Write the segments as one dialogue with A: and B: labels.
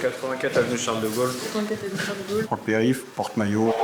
A: 84 avenue Charles de Gaulle.
B: 84 avenue Charles de Gaulle.
C: Porte-périph', porte-maillot.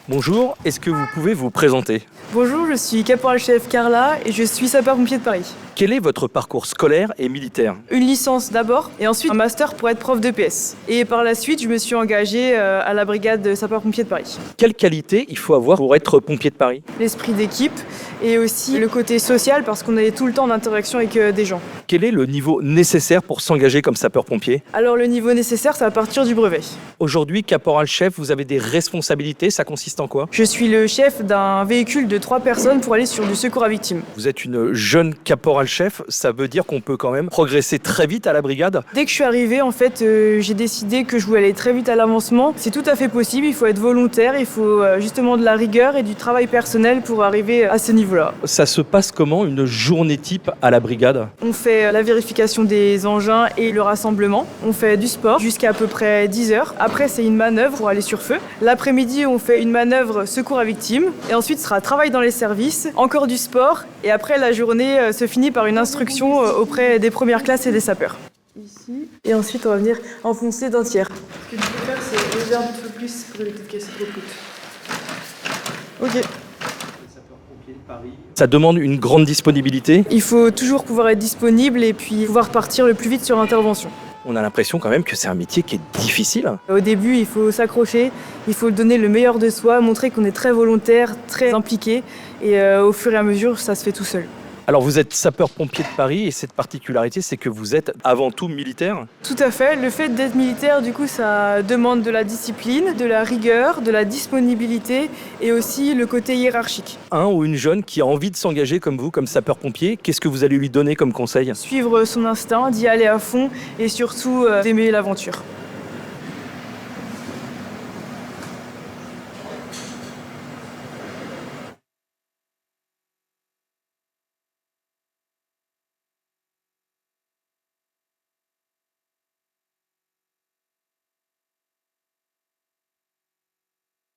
D: Bonjour, est-ce que vous pouvez vous présenter?
B: Bonjour, je suis caporal-chef Carla et je suis sapeur-pompier de Paris.
D: Quel est votre parcours scolaire et militaire?
B: Une licence d'abord et ensuite un master pour être prof d'EPS. Et par la suite, je me suis engagée à la brigade de sapeurs-pompiers de Paris.
D: Quelle qualité il faut avoir pour être pompier de Paris?
B: L'esprit d'équipe et aussi le côté social parce qu'on est tout le temps en interaction avec des gens.
D: Quel est le niveau nécessaire pour s'engager comme sapeur-pompier?
B: Alors le niveau nécessaire, ça va partir du brevet.
D: Aujourd'hui, caporal-chef, vous avez des responsabilités, ça consiste en quoi?
B: Je suis le chef d'un véhicule de 3 personnes pour aller sur du secours à victimes.
D: Vous êtes une jeune caporal-chef, ça veut dire qu'on peut quand même progresser très vite à la brigade?
B: Dès que je suis arrivée, en fait, j'ai décidé que je voulais aller très vite à l'avancement. C'est tout à fait possible, il faut être volontaire, il faut justement de la rigueur et du travail personnel pour arriver à ce niveau-là.
D: Ça se passe comment une journée type à la brigade?
B: On fait la vérification des engins et le rassemblement. On fait du sport jusqu'à peu près 10 heures. Après, c'est une manœuvre pour aller sur feu. L'après-midi, on fait une manœuvre secours à victimes. Et ensuite, ce sera travail dans les services, encore du sport. Et après, la journée se finit par une instruction auprès des premières classes et des sapeurs. Ici. Et ensuite, on va venir enfoncer dentière. Ce que tu peux faire, c'est lever un petit peu plus pour éviter de casser trop de coude. Ok.
D: Ça demande une grande disponibilité.
B: Il faut toujours pouvoir être disponible et puis pouvoir partir le plus vite sur l'intervention.
D: On a l'impression quand même que c'est un métier qui est difficile.
B: Au début, il faut s'accrocher, il faut donner le meilleur de soi, montrer qu'on est très volontaire, très impliqué et au fur et à mesure, ça se fait tout seul.
D: Alors vous êtes sapeur-pompier de Paris et cette particularité, c'est que vous êtes avant tout militaire.
B: Tout à fait. Le fait d'être militaire, du coup, ça demande de la discipline, de la rigueur, de la disponibilité et aussi le côté hiérarchique.
D: Un ou une jeune qui a envie de s'engager comme vous, comme sapeur-pompier, qu'est-ce que vous allez lui donner comme conseil?
B: Suivre son instinct, d'y aller à fond et surtout d'aimer l'aventure.